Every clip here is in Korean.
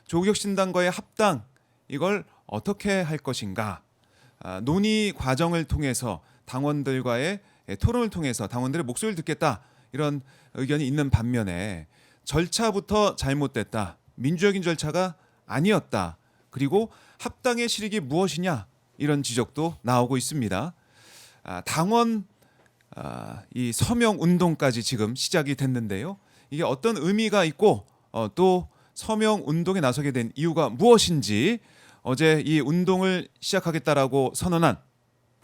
조국혁신당과의 합당 이걸 어떻게 할 것인가 논의 과정을 통해서 당원들과의 토론을 통해서 당원들의 목소리를 듣겠다 이런 의견이 있는 반면에 절차부터 잘못됐다. 민주적인 절차가 아니었다. 그리고 합당의 실익이 무엇이냐 이런 지적도 나오고 있습니다. 당원 이 서명 운동까지 지금 시작이 됐는데요. 이게 어떤 의미가 있고 또 서명 운동에 나서게 된 이유가 무엇인지 어제 이 운동을 시작하겠다라고 선언한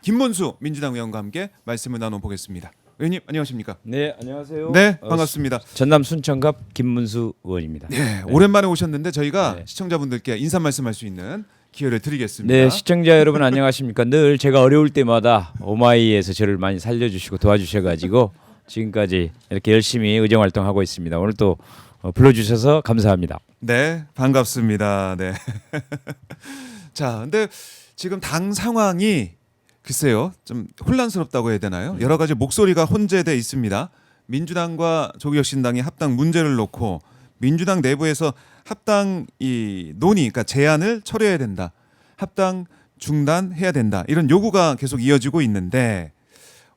김문수 민주당 의원과 함께 말씀을 나눠보겠습니다. 의원님 안녕하십니까? 네, 안녕하세요. 네, 반갑습니다. 전남 순천갑 김문수 의원입니다. 네, 오랜만에 오셨는데 저희가 네. 시청자분들께 인사 말씀할 수 있는 기회를 드리겠습니다. 네, 시청자 여러분 안녕하십니까? 늘 제가 어려울 때마다 오마이에서 저를 많이 살려주시고 도와주셔가지고 지금까지 이렇게 열심히 의정 활동하고 있습니다. 오늘 또 불러주셔서 감사합니다. 네, 반갑습니다. 네. 자, 근데 지금 당 상황이 글쎄요, 좀 혼란스럽다고 해야 되나요? 여러 가지 목소리가 혼재돼 있습니다. 민주당과 조국혁신당이 합당 문제를 놓고 민주당 내부에서 합당 이 논의, 그러니까 제안을 철회해야 된다, 합당 중단해야 된다 이런 요구가 계속 이어지고 있는데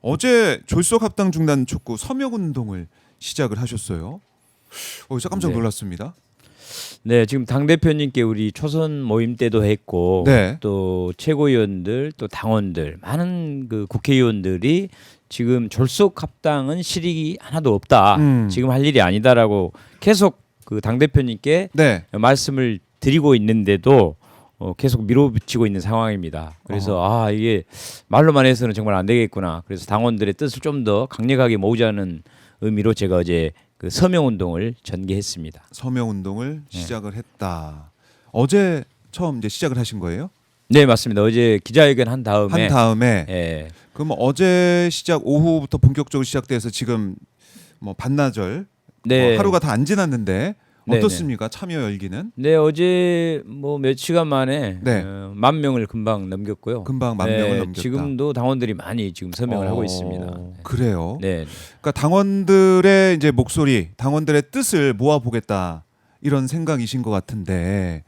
어제 졸속 합당 중단 촉구 서명 운동을 시작을 하셨어요. 진짜 깜짝 놀랐습니다. 네, 지금 당 대표님께 우리 초선 모임 때도 했고 네. 또 최고위원들 또 당원들 많은 그 국회의원들이 지금 졸속 합당은 실익이 하나도 없다. 지금 할 일이 아니다라고 계속 그 당 대표님께 네. 말씀을 드리고 있는데도 계속 밀어붙이고 있는 상황입니다. 그래서 이게 말로만 해서는 정말 안 되겠구나. 그래서 당원들의 뜻을 좀 더 강력하게 모으자는 의미로 제가 어제 그 서명 운동을 전개했습니다. 서명 운동을 시작을 했다. 어제 처음 이제 시작을 하신 거예요? 네, 맞습니다. 어제 기자회견 한 다음에 예. 그럼 어제 시작 오후부터 본격적으로 시작돼서 지금 뭐 반나절 네. 하루가 다 안 지났는데 네, 어떻습니까? 참여 열기는 네, 어제 뭐 몇 시간 만에 네. 10,000명을 금방 넘겼고요. 금방 10,000명을 넘겼다. 지금도 당원들이 많이 지금 서명을 하고 있습니다. 그래요. 네. 그러니까 당원들의 이제 목소리, 당원들의 뜻을 모아 보겠다 이런 생각이신 것 같은데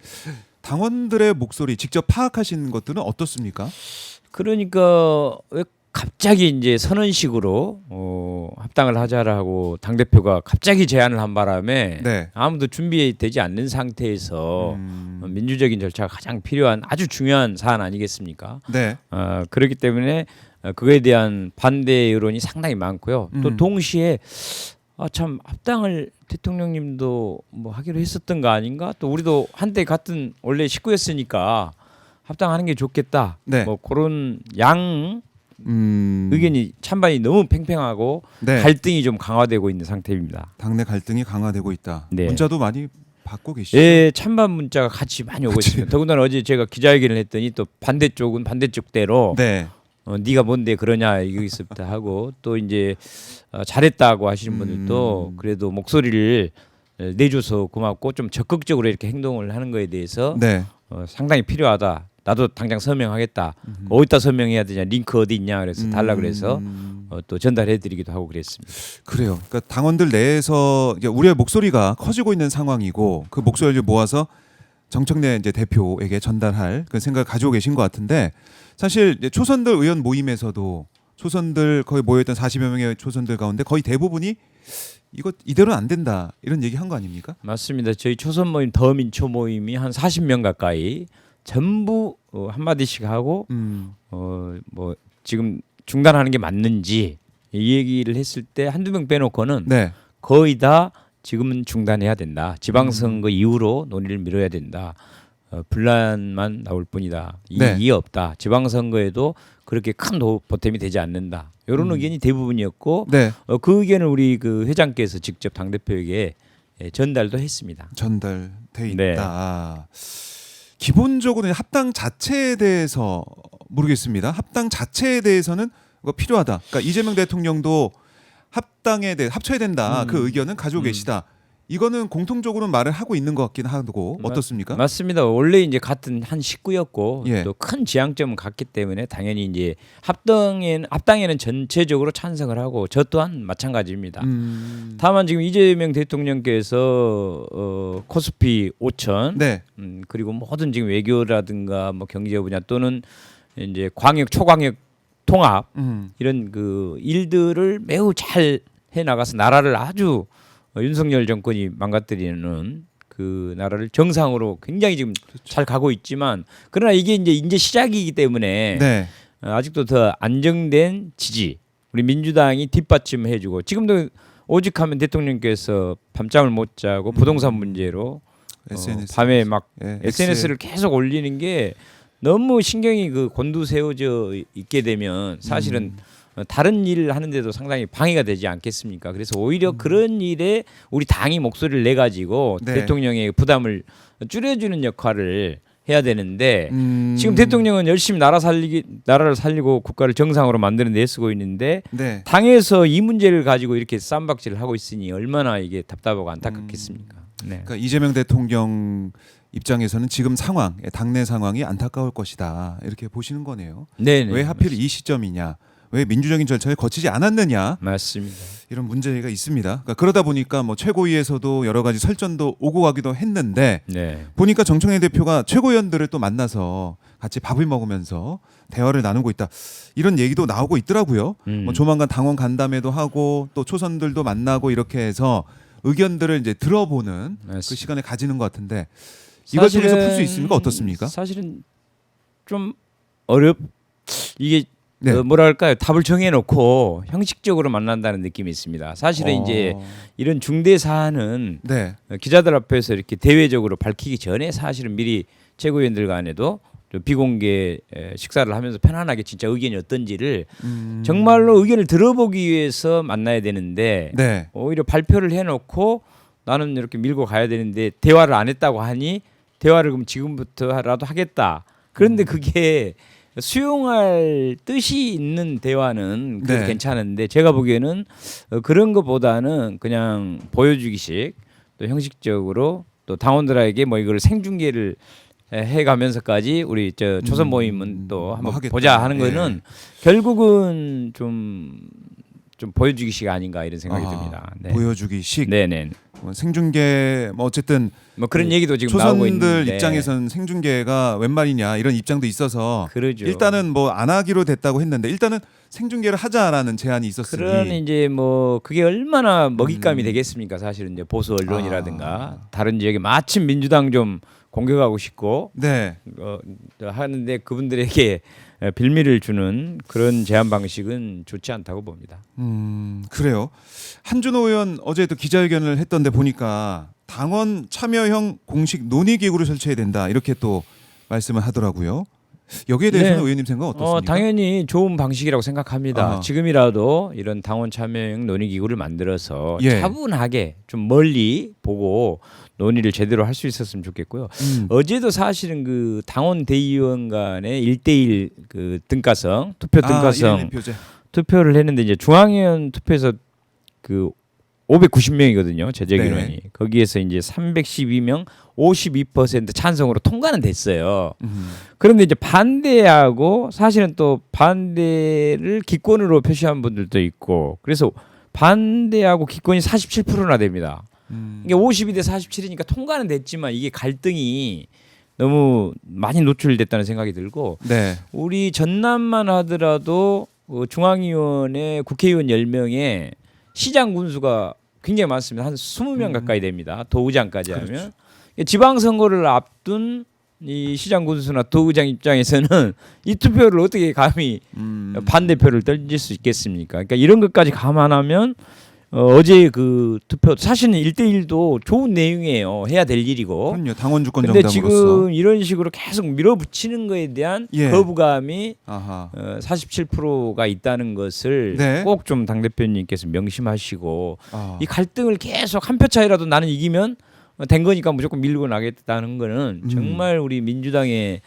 당원들의 목소리 직접 파악하신 것들은 어떻습니까? 그러니까 왜 갑자기 이제 선언식으로 합당을 하자라고 당 대표가 갑자기 제안을 한 바람에 네. 아무도 준비되지 않는 상태에서 민주적인 절차가 가장 필요한 아주 중요한 사안 아니겠습니까? 네. 그렇기 때문에 그거에 대한 반대 여론이 상당히 많고요. 또 동시에 참 합당을 대통령님도 뭐 하기로 했었던 거 아닌가? 또 우리도 한때 같은 원래 식구였으니까 합당하는 게 좋겠다. 네. 뭐 그런 양 의견이 찬반이 너무 팽팽하고 네. 갈등이 좀 강화되고 있는 상태입니다. 당내 갈등이 강화되고 있다. 네. 문자도 많이 받고 계시죠? 예, 찬반 문자가 같이 많이 오고 있습니다. 더군다나 어제 제가 기자회견을 했더니 또 반대쪽은 반대쪽대로 네. 네가 뭔데 그러냐 여기서부터 하고 또 이제 잘했다고 하시는 분들도 그래도 목소리를 내줘서 고맙고 좀 적극적으로 이렇게 행동을 하는 거에 대해서 네. 상당히 필요하다. 나도 당장 서명하겠다. 어디다 서명해야 되냐? 링크 어디 있냐? 그래서 달라 그래서 또 전달해드리기도 하고 그랬습니다. 그래요. 그러니까 당원들 내에서 이제 우리의 목소리가 커지고 있는 상황이고 그 목소리를 모아서 정청래 이제 대표에게 전달할 그 생각을 가지고 계신 것 같은데 사실 이제 초선들 의원 모임에서도 초선들 거의 모여있던 40여 명의 초선들 가운데 거의 대부분이 이거 이대로는 안 된다 이런 얘기 한 거 아닙니까? 맞습니다. 저희 초선 모임 더민초 모임이 한 40명 가까이 전부 한마디씩 하고 뭐 지금 중단하는 게 맞는지 이 얘기를 했을 때 한두 명 빼놓고는 네. 거의 다 지금은 중단해야 된다. 지방선거 이후로 논의를 미뤄야 된다. 분란만 나올 뿐이다. 이해 없다. 지방선거에도 그렇게 큰 보탬이 되지 않는다. 이런 의견이 대부분이었고 네. 그 의견을 우리 그 회장께서 직접 당 대표에게 전달도 했습니다. 전달돼 네. 있다. 기본적으로 합당 자체에 대해서 모르겠습니다. 합당 자체에 대해서는 이거 필요하다. 그러니까 이재명 대통령도 합당에 대해 합쳐야 된다. 그 의견은 가지고 계시다. 이거는 공통적으로 말을 하고 있는 것 같긴 하고 어떻습니까? 맞습니다. 원래 이제 같은 한 식구였고 예. 또 큰 지향점은 같기 때문에 당연히 이제 합당에는 전체적으로 찬성을 하고 저 또한 마찬가지입니다. 다만 지금 이재명 대통령께서 코스피 5천 네. 그리고 모든 지금 외교라든가 뭐 경제 분야 또는 이제 광역 초광역 통합 이런 그 일들을 매우 잘 해 나가서 나라를 아주 윤석열 정권이 망가뜨리는 그 나라를 정상으로 굉장히 지금 잘 가고 있지만 그러나 이게 이제 시작이기 때문에 네. 아직도 더 안정된 지지 우리 민주당이 뒷받침해주고 지금도 오직하면 대통령께서 밤잠을 못 자고 부동산 문제로 SNS 밤에 막 예, SNS를 계속 올리는 게 너무 신경이 그 곤두세워져 있게 되면 사실은 다른 일을 하는데도 상당히 방해가 되지 않겠습니까? 그래서 오히려 그런 일에 우리 당이 목소리를 내 가지고 네. 대통령의 부담을 줄여주는 역할을 해야 되는데 지금 대통령은 열심히 나라를 살리고 국가를 정상으로 만드는 데 애쓰고 있는데 네. 당에서 이 문제를 가지고 이렇게 쌈박질을 하고 있으니 얼마나 이게 답답하고 안타깝겠습니까? 네. 그러니까 이재명 대통령 입장에서는 지금 상황, 당내 상황이 안타까울 것이다 이렇게 보시는 거네요. 네네. 왜 하필 이 시점이냐? 왜 민주적인 절차를 거치지 않았느냐? 맞습니다. 이런 문제가 있습니다. 그러니까 그러다 보니까 뭐 최고위에서도 여러 가지 설전도 오고 가기도 했는데 네. 보니까 정청래 대표가 최고위원들을 또 만나서 같이 밥을 먹으면서 대화를 나누고 있다. 이런 얘기도 나오고 있더라고요. 뭐 조만간 당원 간담회도 하고 또 초선들도 만나고 이렇게 해서 의견들을 이제 들어보는 그 시간을 가지는 것 같은데 이걸 통해서 풀 수 있습니까? 어떻습니까? 사실은 좀 이게 네. 뭐랄까요? 답을 정해놓고 형식적으로 만난다는 느낌이 있습니다. 사실은 이제 이런 중대 사안은 네. 기자들 앞에서 이렇게 대외적으로 밝히기 전에 사실은 미리 최고위원들 간에도 좀 비공개 식사를 하면서 편안하게 진짜 의견이 어떤지를 정말로 의견을 들어보기 위해서 만나야 되는데 네. 오히려 발표를 해놓고 나는 이렇게 밀고 가야 되는데 대화를 안 했다고 하니 대화를 그럼 지금부터라도 하겠다. 그런데 그게 수용할 뜻이 있는 대화는 네. 괜찮은데 제가 보기에는 그런 것보다는 그냥 보여주기식 또 형식적으로 또 당원들에게 뭐 이걸 생중계를 해가면서까지 우리 저 초선 모임은 또 한번 하겠다. 보자 하는 예. 거는 결국은 좀 보여주기식 아닌가 이런 생각이 듭니다. 네. 보여주기식. 네네. 생중계 뭐 어쨌든 뭐 그런 얘기도 지금 나오고 초선들 있는데 입장에서는 생중계가 웬 말이냐 이런 입장도 있어서 그러죠. 일단은 뭐 안 하기로 됐다고 했는데 일단은 생중계를 하자라는 제안이 있었으니 그런 이제 뭐 그게 얼마나 먹잇감이 되겠습니까? 사실은 이제 보수 언론이라든가 다른 지역에 마침 민주당 좀 공격하고 싶고 네. 하는데 그분들에게 빌미를 주는 그런 제안 방식은 좋지 않다고 봅니다. 그래요. 한준호 의원 어제도 기자회견을 했던데 보니까 당원 참여형 공식 논의 기구를 설치해야 된다 이렇게 또 말씀을 하더라고요. 여기에 대해서는 네. 의원님 생각 어떻습니까? 당연히 좋은 방식이라고 생각합니다. 아하. 지금이라도 이런 당원 참여형 논의 기구를 만들어서 예. 차분하게 좀 멀리 보고 논의를 제대로 할 수 있었으면 좋겠고요. 어제도 사실은 그 당원 대의원 간의 1대1 그 등가성 투표 등가성 일일표제. 투표를 했는데 이제 중앙위원 투표에서 그 590명이거든요. 제적인원이. 네. 거기에서 이제 312명 52% 찬성으로 통과는 됐어요. 그런데 이제 반대하고 사실은 또 반대를 기권으로 표시한 분들도 있고 그래서 반대하고 기권이 47%나 됩니다. 이게 52대 47이니까 통과는 됐지만 이게 갈등이 너무 많이 노출됐다는 생각이 들고 네. 우리 전남만 하더라도 중앙위원회 국회의원 10명에 시장 군수가 굉장히 많습니다. 한 20명 가까이 됩니다. 도의장까지 하면. 그렇죠. 지방선거를 앞둔 이 시장 군수나 도의장 입장에서는 이 투표를 어떻게 감히 반대표를 던질 수 있겠습니까? 그러니까 이런 것까지 감안하면 어제 그 투표 사실은 1대1도 좋은 내용이에요. 해야 될 일이고. 그럼요. 당원 주권 근데 정당으로서. 지금 이런 식으로 계속 밀어붙이는 거에 대한 예. 거부감이 아하. 47%가 있다는 것을 네. 꼭 좀 당 대표님께서 명심하시고 아. 이 갈등을 계속 한 표 차이라도 나는 이기면 된 거니까 무조건 밀고 나겠다는 거는 정말 우리 민주당의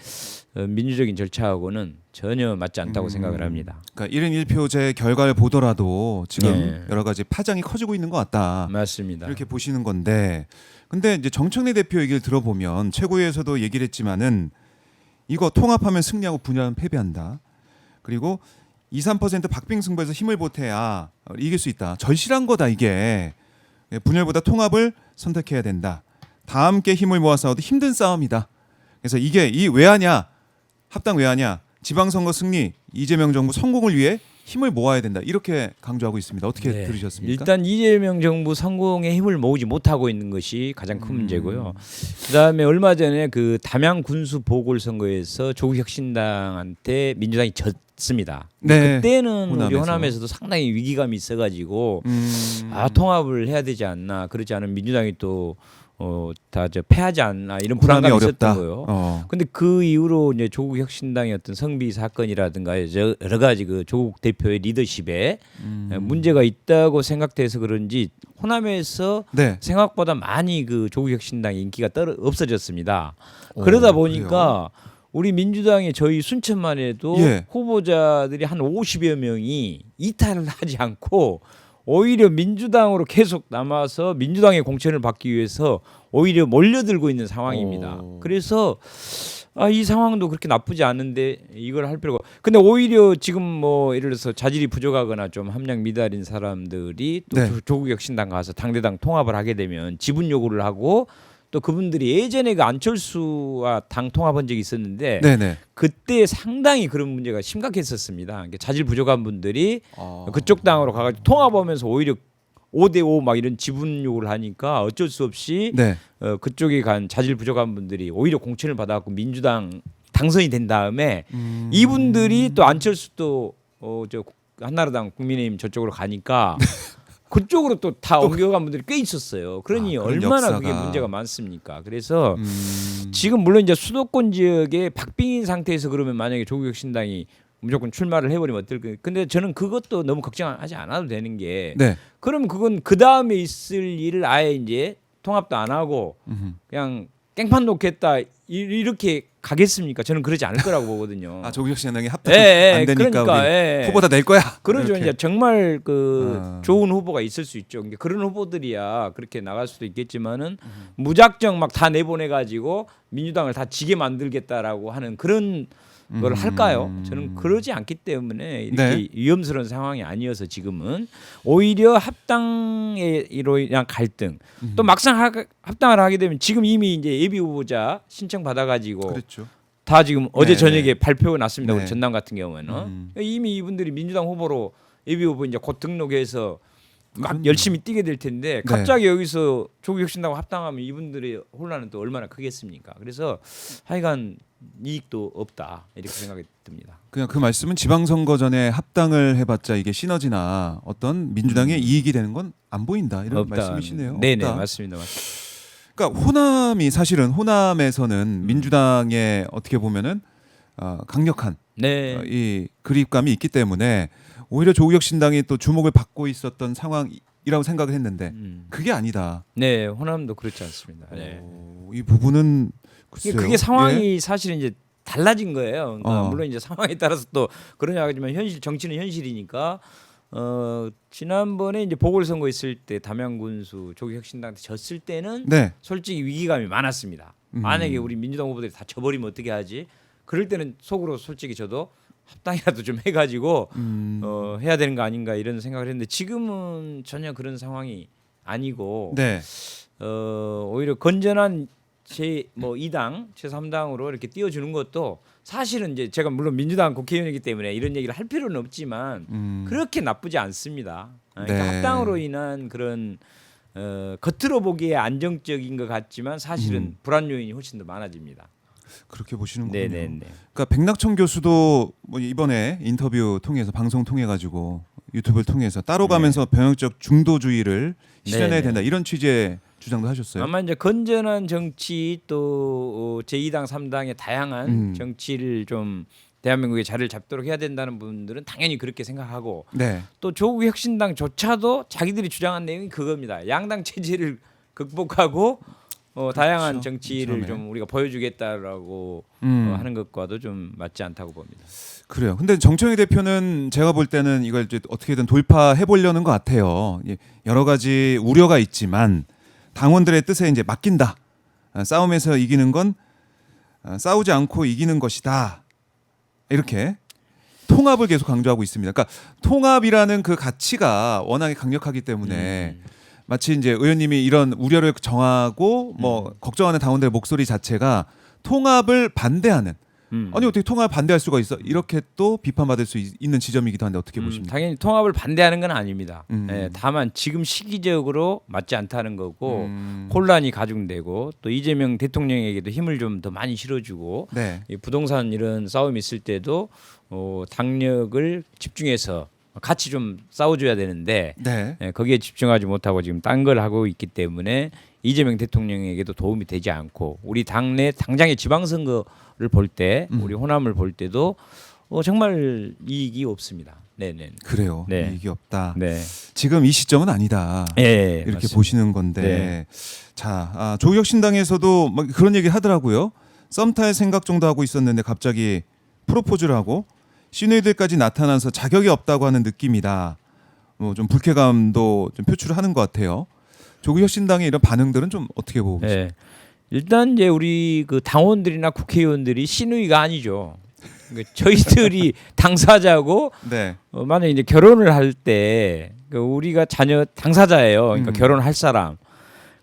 민주적인 절차하고는 전혀 맞지 않다고 생각을 합니다. 그러니까 1인 1표제 결과를 보더라도 지금 네. 여러 가지 파장이 커지고 있는 것 같다. 맞습니다. 이렇게 보시는 건데, 근데 이제 정청래 대표 얘기를 들어보면 최고위에서도 얘기를 했지만은 이거 통합하면 승리하고 분열하면 패배한다. 그리고 2, 3% 박빙승부에서 힘을 보태야 이길 수 있다. 절실한 거다 이게. 분열보다 통합을 선택해야 된다. 다 함께 힘을 모아 싸워도 힘든 싸움이다. 그래서 이게 왜 하냐? 합당 왜 하냐? 지방선거 승리, 이재명 정부 성공을 위해 힘을 모아야 된다. 이렇게 강조하고 있습니다. 어떻게 네. 들으셨습니까? 일단 이재명 정부 성공에 힘을 모으지 못하고 있는 것이 가장 큰 문제고요. 그다음에 얼마 전에 그 담양 군수 보궐선거에서 조국혁신당한테 민주당이 졌습니다. 네. 그때는 우리 호남에서. 호남에서도 상당히 위기감이 있어가지고 통합을 해야 되지 않나. 그렇지 않으면 민주당이 또 다 패하지 않나 이런 불안감이 어렵다. 있었던 거예요. 근데 그 이후로 이제 조국 혁신당의 어떤 성비 사건이라든가 여러 가지 그 조국 대표의 리더십에 문제가 있다고 생각돼서 그런지 호남에서 네. 생각보다 많이 그 조국 혁신당의 인기가 없어졌습니다. 그러다 보니까 우리 민주당의 저희 순천만 해도 예. 후보자들이 한 50여 명이 이탈을 하지 않고 오히려 민주당으로 계속 남아서 민주당의 공천을 받기 위해서 오히려 몰려들고 있는 상황입니다. 그래서 이 상황도 그렇게 나쁘지 않은데 이걸 할 필요가. 근데 오히려 지금 뭐 예를 들어서 자질이 부족하거나 좀 함량 미달인 사람들이 또 네. 조국 혁신당 가서 당대당 통합을 하게 되면 지분 요구를 하고 또 그분들이 예전에 그 안철수와 당 통합한 적이 있었는데 네네. 그때 상당히 그런 문제가 심각했었습니다. 그러니까 자질 부족한 분들이 그쪽 당으로 가가지고 통합하면서 오히려 5대5 막 이런 지분 요구를 하니까 어쩔 수 없이 네. 그쪽에 간 자질 부족한 분들이 오히려 공천을 받아갖고 민주당 당선이 된 다음에 이분들이 또 안철수 또 저 한나라당 국민의힘 저쪽으로 가니까 그쪽으로 또 다 옮겨간 분들이 꽤 있었어요. 그러니 그런 얼마나 역사가. 그게 문제가 많습니까? 그래서 지금 물론 이제 수도권 지역에 박빙인 상태에서 그러면 만약에 조국혁신당이 무조건 출마를 해버리면 어떨까? 근데 저는 그것도 너무 걱정하지 않아도 되는 게 네. 그러면 그건 그 다음에 있을 일을 아예 이제 통합도 안 하고 그냥 깽판 놓겠다 이렇게 가겠습니까? 저는 그러지 않을 거라고 보거든요. 조국혁신당이 합당 안 되니까 그러니까, 우리 후보 다 낼 거야. 그러죠. 이렇게. 이제 정말 그 좋은 후보가 있을 수 있죠. 그러니까 그런 후보들이야 그렇게 나갈 수도 있겠지만은 무작정 막 다 내보내 가지고 민주당을 다 지게 만들겠다라고 하는 그런 걸 할까요? 저는 그러지 않기 때문에 이렇게 네. 위험스러운 상황이 아니어서 지금은 오히려 합당으로 인한 갈등 또 막상 합당을 하게 되면 지금 이미 이제 예비 후보자 신청 받아가지고 그렇죠. 다 지금 어제 네. 저녁에 발표가 났습니다. 네. 우리 전남 같은 경우에는 이미 이분들이 민주당 후보로 예비 후보 이제 곧 등록해서 막 그럼요. 열심히 뛰게 될 텐데 네. 갑자기 여기서 조국혁신당과 합당하면 이분들의 혼란은 또 얼마나 크겠습니까? 그래서 하여간 이익도 없다 이렇게 생각이 듭니다. 그냥 그 말씀은 지방선거 전에 합당을 해봤자 이게 시너지나 어떤 민주당의 이익이 되는 건 안 보인다 이런 없다. 말씀이시네요. 네네 없다. 맞습니다. 그러니까 호남에서는 민주당의 어떻게 보면은 강력한 네. 이 그립감이 있기 때문에 오히려 조국혁신당이 또 주목을 받고 있었던 상황이라고 생각을 했는데 그게 아니다. 네 호남도 그렇지 않습니다. 네. 이 부분은 글쎄요. 그게 상황이 사실은 이제 달라진 거예요. 그러니까 어. 물론 이제 상황에 따라서 또 그러냐 하지만 현실 정치는 현실이니까 지난번에 이제 보궐선거 있을 때 담양군수 조국혁신당한테 졌을 때는 네. 솔직히 위기감이 많았습니다. 만약에 우리 민주당 후보들이 다 져버리면 어떻게 하지? 그럴 때는 속으로 솔직히 저도 합당이라도 좀 해가지고 해야 되는 거 아닌가 이런 생각을 했는데 지금은 전혀 그런 상황이 아니고 네. 오히려 건전한 제2당, 제3당으로 이렇게 띄워주는 것도 사실은 이제 제가 물론 민주당 국회의원이기 때문에 이런 얘기를 할 필요는 없지만 그렇게 나쁘지 않습니다. 그러니까 네. 합당으로 인한 그런 겉으로 보기에 안정적인 것 같지만 사실은 불안 요인이 훨씬 더 많아집니다. 그렇게 보시는군요. 네네네. 그러니까 백낙천 교수도 뭐 이번에 인터뷰 통해서 방송 통해 가지고 유튜브를 통해서 따로 가면서 병역적 중도주의를 실현해야 네네. 된다 이런 취지의 주장도 하셨어요. 아마 이제 건전한 정치 또 제2당, 3당의 다양한 정치를 좀 대한민국에 자리를 잡도록 해야 된다는 분들은 당연히 그렇게 생각하고 네. 또 조국 혁신당조차도 자기들이 주장한 내용이 그겁니다. 양당 체제를 극복하고 다양한 그렇죠. 정치를 처음에. 좀 우리가 보여주겠다라고 하는 것과도 좀 맞지 않다고 봅니다. 그래요. 근데 정청희 대표는 제가 볼 때는 이걸 이제 어떻게든 돌파해 보려는 것 같아요. 여러 가지 우려가 있지만 당원들의 뜻에 이제 맡긴다. 싸움에서 이기는 건 싸우지 않고 이기는 것이다. 이렇게 통합을 계속 강조하고 있습니다. 그러니까 통합이라는 그 가치가 워낙에 강력하기 때문에 마치 이제 의원님이 이런 우려를 정하고 뭐 걱정하는 당원들의 목소리 자체가 통합을 반대하는 아니 어떻게 통합을 반대할 수가 있어? 이렇게 또 비판받을 수 있는 지점이기도 한데 어떻게 보십니까? 당연히 통합을 반대하는 건 아닙니다. 음. 다만 지금 시기적으로 맞지 않다는 거고 혼란이 가중되고 또 이재명 대통령에게도 힘을 좀 더 많이 실어주고 네. 이 부동산 이런 싸움이 있을 때도 당력을 집중해서 같이 좀 싸워줘야 되는데 네. 거기에 집중하지 못하고 지금 딴 걸 하고 있기 때문에 이재명 대통령에게도 도움이 되지 않고 우리 당내 당장의 지방선거를 볼 때 우리 호남을 볼 때도 정말 이익이 없습니다. 네네. 그래요. 네. 이익이 없다. 네. 지금 이 시점은 아니다. 예, 이렇게 맞습니다. 보시는 건데 네. 자 조국혁신당에서도 막 그런 얘기 하더라고요. 썸 탈 생각 정도 하고 있었는데 갑자기 프로포즈를 하고 시누이들까지 나타나서 자격이 없다고 하는 느낌이다. 뭐 좀 불쾌감도 좀 표출을 하는 것 같아요. 조국혁신당의 이런 반응들은 좀 어떻게 보고 계세요? 예. 일단 이제 우리 그 당원들이나 국회의원들이 시누이가 아니죠. 그러니까 저희들이 당사자고 네. 만약에 이제 결혼을 할 때 우리가 자녀 당사자예요. 그러니까 결혼할 사람.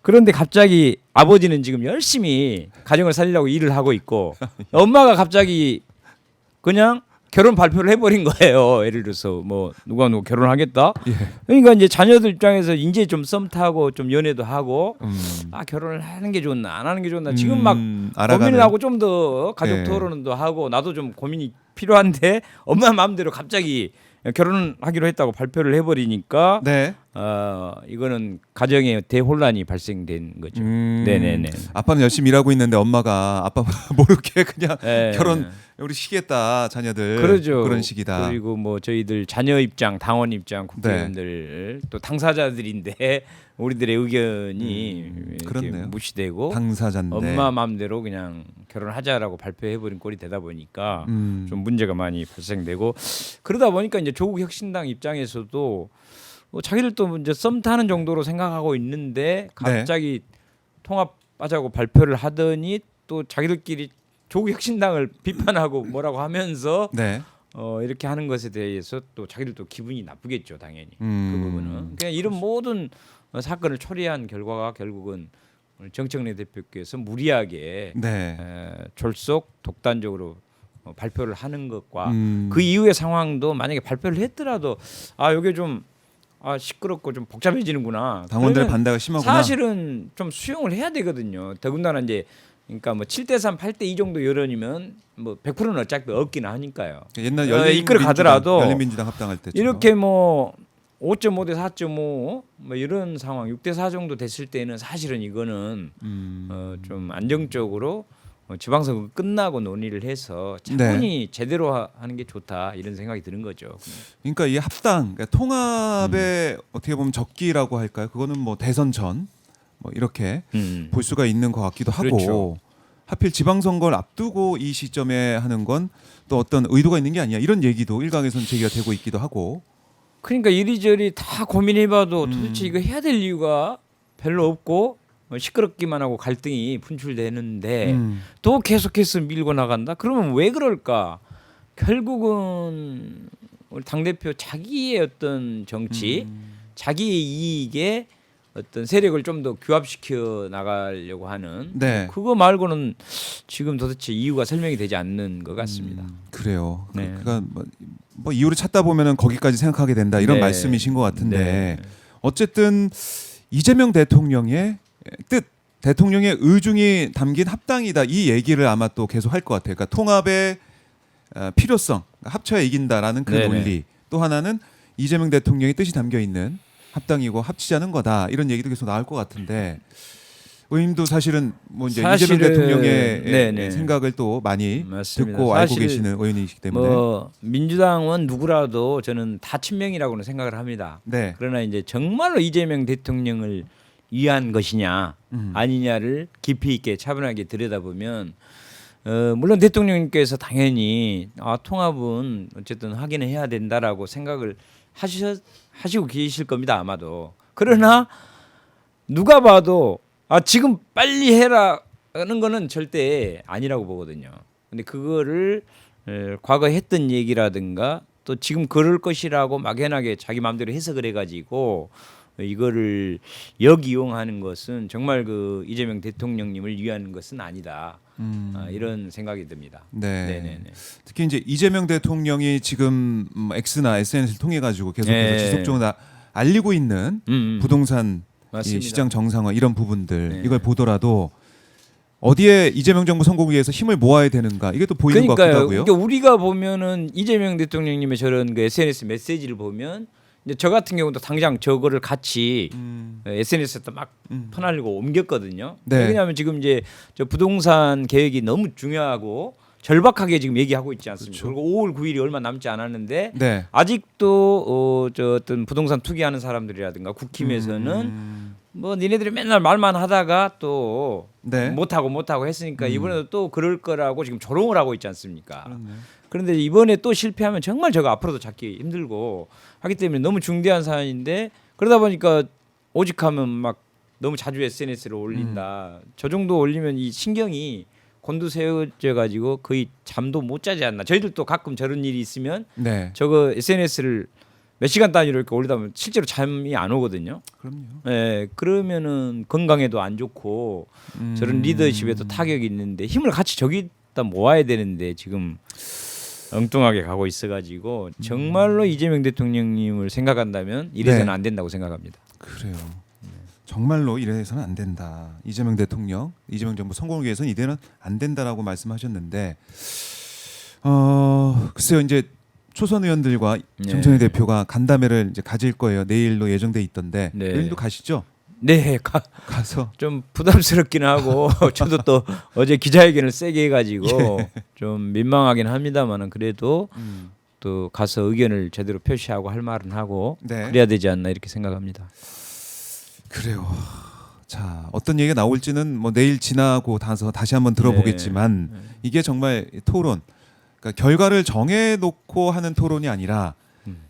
그런데 갑자기 아버지는 지금 열심히 가정을 살리려고 일을 하고 있고 엄마가 갑자기 그냥 결혼 발표를 해버린 거예요. 예를 들어서 뭐 누가 결혼하겠다. 예. 그러니까 이제 자녀들 입장에서 이제 좀 썸 타고 좀 연애도 하고 아 결혼을 하는 게 좋나 안 하는 게 좋나 지금 막 알아가는. 고민을 하고 좀 더 가족 예. 토론도 하고 나도 좀 고민이 필요한데 엄마 마음대로 갑자기 결혼하기로 했다고 발표를 해버리니까 네. 이거는 가정에 대혼란이 발생된 거죠. 네네네. 아빠는 열심히 일하고 있는데 엄마가 아빠 모르게 그냥 예. 결혼 우리 시겠다 자녀들 그렇죠. 그런 식이다. 그리고 뭐 저희들 자녀 입장, 당원 입장, 국회의원들 또 당사자들인데 우리들의 의견이 이렇게 그렇네요. 무시되고 당사자인데. 엄마 마음대로 그냥 결혼하자라고 발표해버린 꼴이 되다 보니까 좀 문제가 많이 발생되고 그러다 보니까 이제 조국 혁신당 입장에서도 자기들도 이제 썸 타는 정도로 생각하고 있는데 갑자기 통합하자고 발표를 하더니 또 자기들끼리 조국 혁신당을 비판하고 뭐라고 하면서 네. 이렇게 하는 것에 대해서 또 자기들도 기분이 나쁘겠죠, 당연히. 그 부분은. 그냥 이런 모든 사건을 처리한 결과가 결국은 오늘 정청래 대표께서 무리하게 네. 졸속 독단적으로 발표를 하는 것과 음. 그 이후의 상황도 만약에 발표를 했더라도 이게 좀 시끄럽고 좀 복잡해지는구나. 당원들의 그러면 반대가 심하구나. 사실은 좀 수용을 해야 되거든요. 더군다나 이제 그러니까 뭐 7대3, 8대2 정도 여론이면 뭐 100%는 어차피 없긴 하니까요. 옛날 이끌어 가더라도 열린민주당 합당할 때 이렇게 뭐 5.5대 4.5 뭐 이런 상황 6대 4 정도 됐을 때는 사실은 이거는 좀 안정적으로 지방선거 끝나고 논의를 해서 차분히 제대로 하는 게 좋다 이런 생각이 드는 거죠. 그러니까 이 합당, 그러니까 통합의 어떻게 보면 적기라고 할까요? 그거는 뭐 대선 전 뭐 이렇게 볼 수가 있는 것 같기도 하고 그렇죠. 하필 지방선거를 앞두고 이 시점에 하는 건 또 어떤 의도가 있는 게 아니야 이런 얘기도 일각에서는 제기가 되고 있기도 하고. 그러니까 이리저리 다 고민해봐도 도대체 이거 해야 될 이유가 별로 없고 시끄럽기만 하고 갈등이 분출되는데 또 계속해서 밀고 나간다. 그러면 왜 그럴까? 결국은 우리 당 대표 자기의 어떤 정치, 자기의 이익에 어떤 세력을 좀 더 규합시켜 나가려고 하는 네. 그거 말고는 지금 도대체 이유가 설명이 되지 않는 것 같습니다. 그래요. 네. 그러니까 뭐 이유를 찾다 보면은 거기까지 생각하게 된다 이런 네. 말씀이신 것 같은데 네. 어쨌든 이재명 대통령의 뜻, 대통령의 의중이 담긴 합당이다 이 얘기를 아마 또 계속 할 것 같아요. 그러니까 통합의 필요성, 합쳐야 이긴다라는 그 네네. 논리. 또 하나는 이재명 대통령의 뜻이 담겨 있는 합당이고 합치자는 거다 이런 얘기도 계속 나올 것 같은데 의원님도 사실은 뭐 이제 이재명 대통령의 네네. 생각을 또 많이 맞습니다. 듣고 알고 사실 계시는 의원이시기 때문에 뭐 민주당은 누구라도 저는 다 친명이라고는 생각을 합니다. 네. 그러나 이제 정말로 이재명 대통령을 위한 것이냐 음. 아니냐를 깊이 있게 차분하게 들여다보면 물론 대통령님께서 당연히 통합은 어쨌든 하기는 해야 된다라고 생각을 하시고 계실 겁니다 아마도. 그러나 누가 봐도 지금 빨리 해라는 거는 절대 아니라고 보거든요. 근데 그거를 과거에 했던 얘기라든가 또 지금 그럴 것이라고 막연하게 자기 마음대로 해석을 해가지고 이거를 역이용하는 것은 정말 그 이재명 대통령님을 위한 것은 아니다. 이런 생각이 듭니다. 네. 네네네. 특히 이제 이재명 대통령이 지금 X나 SNS를 통해 가지고 계속해서 네. 지속적으로 알리고 있는 부동산 이 맞습니다. 시장 정상화 이런 부분들 네. 이걸 보더라도 어디에 이재명 정부 성공을 위해서 힘을 모아야 되는가 이게 또 보이는 것 같기도 하고요. 그러니까 우리가 보면은 이재명 대통령님의 저런 그 SNS 메시지를 보면 이제 저 같은 경우도 당장 저거를 같이 SNS에다 막 퍼날리고 옮겼거든요. 네. 왜냐하면 지금 이제 저 부동산 계획이 너무 중요하고 절박하게 지금 얘기하고 있지 않습니까? 그렇죠. 그리고 5월 9일이 얼마 남지 않았는데 네. 아직도 저 어떤 부동산 투기하는 사람들이라든가 국힘에서는 뭐 니네들이 맨날 말만 하다가 또 네. 못하고 했으니까 이번에도 또 그럴 거라고 지금 조롱을 하고 있지 않습니까? 그렇네요. 그런데 이번에 또 실패하면 정말 저거 앞으로도 잡기 힘들고 하기 때문에 너무 중대한 사안인데 그러다 보니까 오직하면 막 너무 자주 SNS를 올린다. 저 정도 올리면 이 신경이 곤두세워져 가지고 거의 잠도 못 자지 않나. 저희들도 가끔 저런 일이 있으면 네. 저거 SNS를 몇 시간 단위로 이렇게 올리다 보면 실제로 잠이 안 오거든요. 그럼요. 예, 그러면은 건강에도 안 좋고 저런 리더십에도 타격이 있는데 힘을 같이 저기다 모아야 되는데 지금 엉뚱하게 가고 있어가지고 정말로 이재명 대통령님을 생각한다면 이래서는 네. 안 된다고 생각합니다. 그래요. 정말로 이래서는 안 된다. 이재명 대통령, 이재명 정부 성공을 위해서는 이대로는 안 된다라고 말씀하셨는데, 글쎄요 이제 초선 의원들과 네. 정청래 대표가 간담회를 이제 가질 거예요. 내일로 예정돼 있던데 네. 내일도 가시죠? 네, 가서 좀 부담스럽긴 하고 저도 또 어제 기자회견을 세게 해가지고 좀 민망하긴 합니다만은 그래도 또 가서 의견을 제대로 표시하고 할 말은 하고 네. 그래야 되지 않나 이렇게 생각합니다. 그래요. 자 어떤 얘기가 나올지는 뭐 내일 지나고 다시 한번 들어보겠지만 이게 정말 토론, 그러니까 결과를 정해놓고 하는 토론이 아니라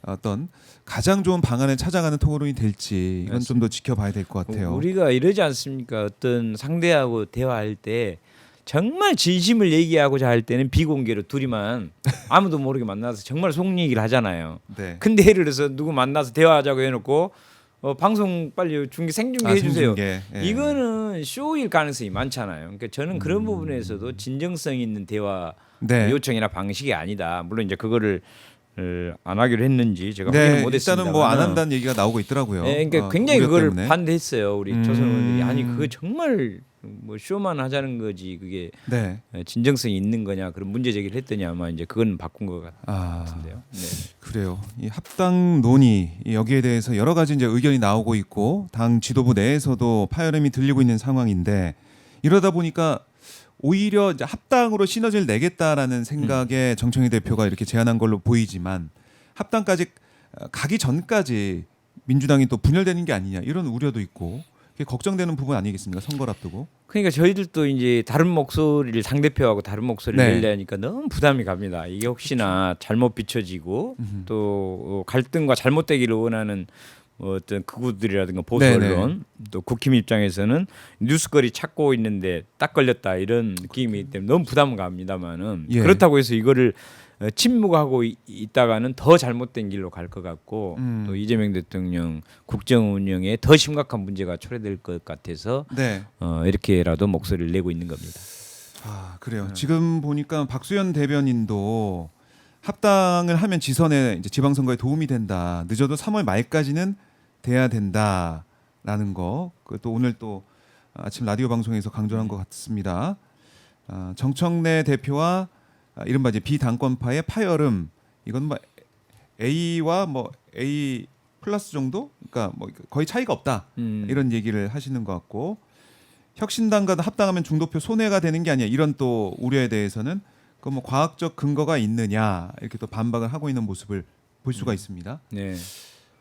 어떤 가장 좋은 방안을 찾아가는 토론이 될지 이건 좀 더 지켜봐야 될 것 같아요. 우리가 이러지 않습니까? 어떤 상대하고 대화할 때 정말 진심을 얘기하고자 할 때는 비공개로 둘이만 아무도 모르게 만나서 정말 속 얘기를 하잖아요. 네. 근데 예를 들어서 누구 만나서 대화하자고 해놓고 방송 빨리 생중계 해주세요. 생중계. 예. 이거는 쇼일 가능성이 많잖아요. 그러니까 저는 그런 부분에서도 진정성 있는 대화 네. 요청이나 방식이 아니다. 물론 이제 그거를 안 하기로 했는지 제가 네, 확인을 못했습니다. 일단은 뭐 안 한다는 얘기가 나오고 있더라고요. 네, 그러니까 굉장히 우려 그걸 때문에. 반대했어요. 우리 조선 의원들이 아니 그거 정말 뭐 쇼만 하자는 거지 그게 네. 진정성이 있는 거냐 그런 문제 제기를 했더니 아마 이제 그건 바꾼 것 같은데요. 네. 그래요. 이 합당 논의 여기에 대해서 여러 가지 이제 의견이 나오고 있고 당 지도부 내에서도 파열음이 들리고 있는 상황인데 이러다 보니까 오히려 이제 합당으로 시너지를 내겠다라는 생각에 정청래 대표가 이렇게 제안한 걸로 보이지만 합당까지 가기 전까지 민주당이 또 분열되는 게 아니냐 이런 우려도 있고 그게 걱정되는 부분 아니겠습니까? 선거를 앞두고. 그러니까 저희들도 이제 다른 목소리를 상대표하고 다른 목소리를 네. 내려니까 너무 부담이 갑니다. 이게 혹시나 잘못 비춰지고 또 갈등과 잘못되기를 원하는 어떤 극우들이라든가 보수 네네. 언론 또 국힘 입장에서는 뉴스거리 찾고 있는데 딱 걸렸다 이런 느낌이기 때문에 너무 부담 갑니다만은 예. 그렇다고 해서 이거를 침묵하고 있다가는 더 잘못된 길로 갈 것 같고 또 이재명 대통령 국정 운영에 더 심각한 문제가 초래될 것 같아서 네. 이렇게라도 목소리를 내고 있는 겁니다. 아 그래요. 지금 보니까 박수현 대변인도 합당을 하면 지선에 이제 지방선거에 도움이 된다. 늦어도 3월 말까지는 돼야 된다라는 거. 또 오늘 또 아침 라디오 방송에서 강조한 것 같습니다. 정청래 대표와 이른바 이제 비당권파의 파열음 이건 뭐 A와 뭐 A 플러스 정도, 그러니까 뭐 거의 차이가 없다 이런 얘기를 하시는 것 같고 혁신당과도 합당하면 중도표 손해가 되는 게 아니야 이런 또 우려에 대해서는 그 뭐 과학적 근거가 있느냐 이렇게 또 반박을 하고 있는 모습을 볼 수가 있습니다. 네.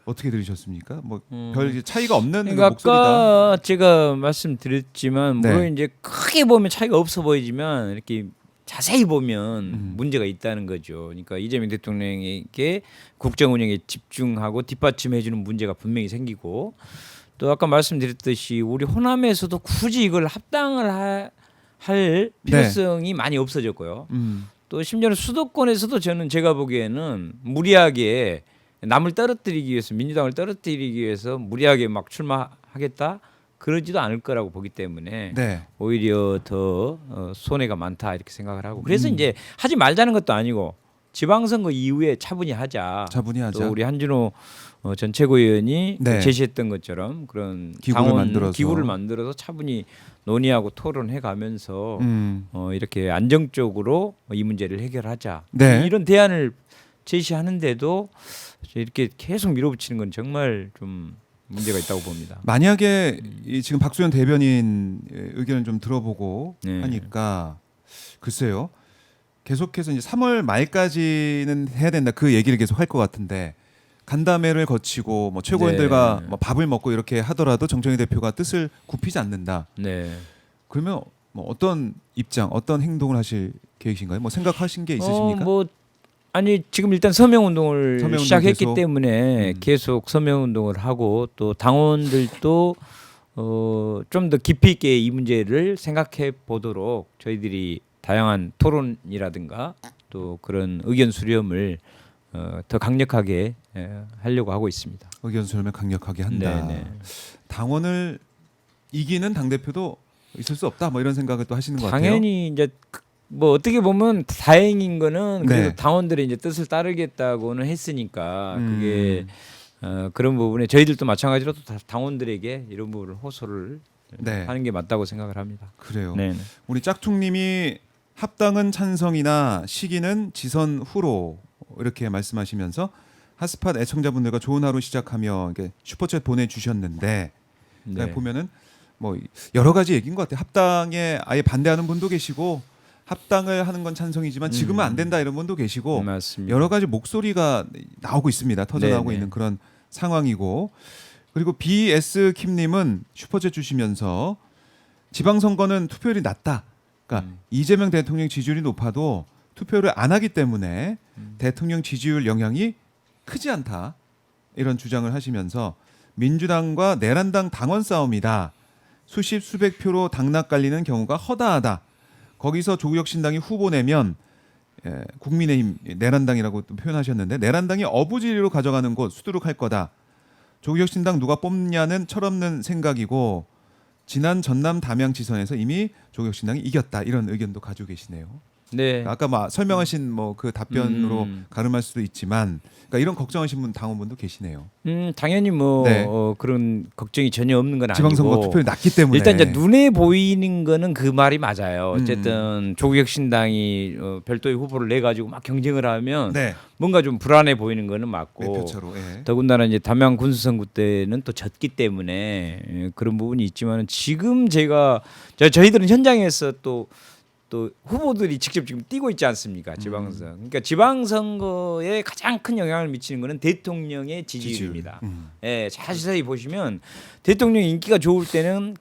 어떻게 들으셨습니까? 뭐 별 차이가 없는 그 그러니까 목소리다. 아까 제가 말씀드렸지만 네. 물론 이제 크게 보면 차이가 없어 보이지만 이렇게 자세히 보면 문제가 있다는 거죠. 그러니까 이재명 대통령에게 국정 운영에 집중하고 뒷받침해주는 문제가 분명히 생기고 또 아까 말씀드렸듯이 우리 호남에서도 굳이 이걸 합당을 할 필요성이 많이 없어졌고요. 또 심지어는 수도권에서도 저는 제가 보기에는 무리하게 남을 떨어뜨리기 위해서 민주당을 떨어뜨리기 위해서 무리하게 막 출마하겠다 그러지도 않을 거라고 보기 때문에 네. 오히려 더 손해가 많다 이렇게 생각을 하고 그래서 이제 하지 말자는 것도 아니고 지방선거 이후에 차분히 하자. 차분히 하자. 또 우리 한준호 전 최고위원이 네. 제시했던 것처럼 그런 기구를 만들어서 차분히 논의하고 토론해 가면서 이렇게 안정적으로 이 문제를 해결하자. 네. 이런 대안을 제시하는데도 이렇게 계속 밀어붙이는 건 정말 좀 문제가 있다고 봅니다. 만약에 이 지금 박수현 대변인 의견을 좀 들어보고 네. 하니까 글쎄요. 계속해서 이제 3월 말까지는 해야 된다 그 얘기를 계속 할 것 같은데 간담회를 거치고 뭐 최고위원들과 네. 뭐 밥을 먹고 이렇게 하더라도 정청희 대표가 뜻을 굽히지 않는다. 네. 그러면 뭐 어떤 입장, 어떤 행동을 하실 계획이신가요? 뭐 생각하신 게 있으십니까? 아니 지금 일단 서명 운동을 서명 운동 시작했기 계속. 때문에 계속 서명 운동을 하고 또 당원들도 좀 더 깊이 있게 이 문제를 생각해 보도록 저희들이 다양한 토론이라든가 또 그런 의견 수렴을 더 강력하게 하려고 하고 있습니다. 의견 수렴을 강력하게 한다. 네네. 당원을 이기는 당 대표도 있을 수 없다. 뭐 이런 생각을 또 하시는 것 같아요. 당연히 이제 뭐 어떻게 보면 다행인 거는 그래도 네. 당원들의 이제 뜻을 따르겠다고는 했으니까 그게 그런 부분에 저희들도 마찬가지로 또 당원들에게 이런 부분을 호소를 네. 하는 게 맞다고 생각을 합니다. 그래요. 네. 우리 짝퉁님이 합당은 찬성이나 시기는 지선 후로 이렇게 말씀하시면서 핫스팟 애청자분들과 좋은 하루 시작하며 이렇게 슈퍼챗 보내주셨는데 네. 보면은 뭐 여러 가지 얘기인 것 같아요. 합당에 아예 반대하는 분도 계시고 합당을 하는 건 찬성이지만 지금은 안 된다 이런 분도 계시고 맞습니다. 여러 가지 목소리가 나오고 있습니다. 터져나오고 네네. 있는 그런 상황이고 그리고 BS 킴님은 슈퍼챗 주시면서 지방선거는 투표율이 낮다. 그러니까 이재명 대통령 지지율이 높아도 투표를 안 하기 때문에 대통령 지지율 영향이 크지 않다. 이런 주장을 하시면서 민주당과 내란당 당원 싸움이다. 수십 수백 표로 당락 갈리는 경우가 허다하다. 거기서 조국혁 신당이 후보 내면 국민의힘 내란당이라고 또 표현하셨는데 내란당이 어부지리로 가져가는 곳 수두룩할 거다. 조국혁 신당 누가 뽑냐는 철없는 생각이고 지난 전남 담양지선에서 이미 조국혁 신당이 이겼다 이런 의견도 가지고 계시네요. 네. 아까 막 설명하신 뭐 그 답변으로 음. 가름할 수도 있지만 그러니까 이런 걱정하신 분 당원분도 계시네요. 당연히 뭐 네. 그런 걱정이 전혀 없는 건 지방선거 아니고 투표율이 낮기 때문에 일단 이제 눈에 보이는 거는 그 말이 맞아요. 어쨌든 조국혁 신당이 별도의 후보를 내 가지고 막 경쟁을 하면 네. 뭔가 좀 불안해 보이는 거는 맞고 매표차로 예. 더군다나 이제 담양 군수선거 때는 또 졌기 때문에 그런 부분이 있지만 지금 저희들은 현장에서 또 후보들이 직접 지금 뛰고 있지 않습니까? 지방선. 그러니까 지방선거에 가장 큰 영향을 미치는 것은 대통령의 지지율입니다. 예, 자세히 보시면 대통령 인기가 좋을 때는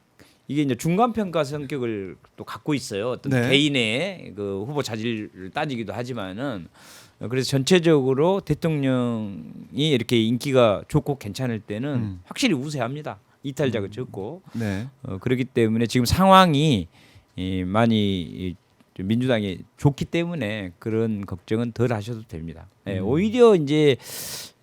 이게 이제 중간 평가 성격을 또 갖고 있어요. 어떤 네. 개인의 그 후보 자질을 따지기도 하지만은 그래서 전체적으로 대통령이 이렇게 인기가 좋고 괜찮을 때는 확실히 우세합니다. 이탈자가 적고 네. 그렇기 때문에 지금 상황이 많이 민주당이 좋기 때문에 그런 걱정은 덜 하셔도 됩니다. 오히려 이제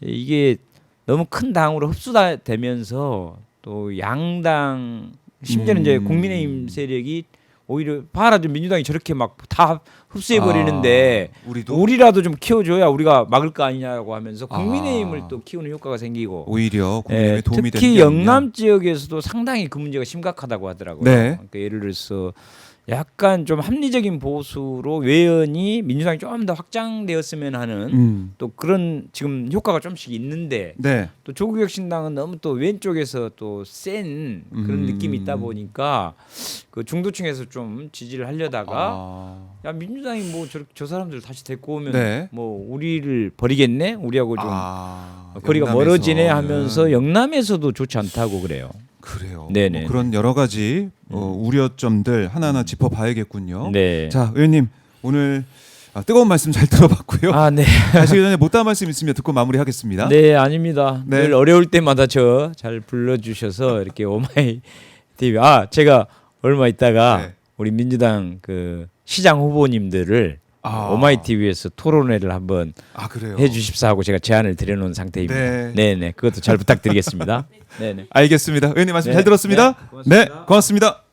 이게 너무 큰 당으로 흡수되면서 또 양당 심지어는 이제 국민의힘 세력이 오히려 봐라 좀 민주당이 저렇게 막 다 흡수해 버리는데 우리라도 좀 키워줘야 우리가 막을 거 아니냐고 하면서 국민의힘을 또 키우는 효과가 생기고 오히려 국민의힘에 도움이 되는 특히 게 아니냐. 영남 지역에서도 상당히 그 문제가 심각하다고 하더라고요. 네. 그러니까 예를 들어서 약간 좀 합리적인 보수로 외연이 민주당이 좀 더 확장되었으면 하는 또 그런 지금 효과가 좀씩 있는데 네. 또 조국혁 신당은 너무 또 왼쪽에서 또 센 그런 느낌이 있다 보니까 그 중도층에서 좀 지지를 하려다가 야 민주당이 뭐 저 사람들 다시 데리고 오면 네. 뭐 우리를 버리겠네 우리하고 좀 거리가 영남에서. 멀어지네 하면서 영남에서도 좋지 않다고 그래요. 그래요. 네네. 뭐 그런 여러 가지 우려점들 하나하나 짚어봐야겠군요. 네. 자, 의원님 오늘 뜨거운 말씀 잘 들어봤고요. 아, 네. 가시기 전에 못다한 말씀 있으면 듣고 마무리하겠습니다. 네, 아닙니다. 네. 늘 어려울 때마다 저 잘 불러주셔서 이렇게 오마이 TV. 제가 얼마 있다가 네. 우리 민주당 그 시장 후보님들을 아. 오마이 TV에서 토론회를 한번 그래요. 해주십사 하고 제가 제안을 드려놓은 상태입니다. 네. 네, 네, 그것도 잘 부탁드리겠습니다. 네, 네. 알겠습니다. 의원님 말씀 네. 잘 들었습니다. 네, 고맙습니다. 네, 고맙습니다.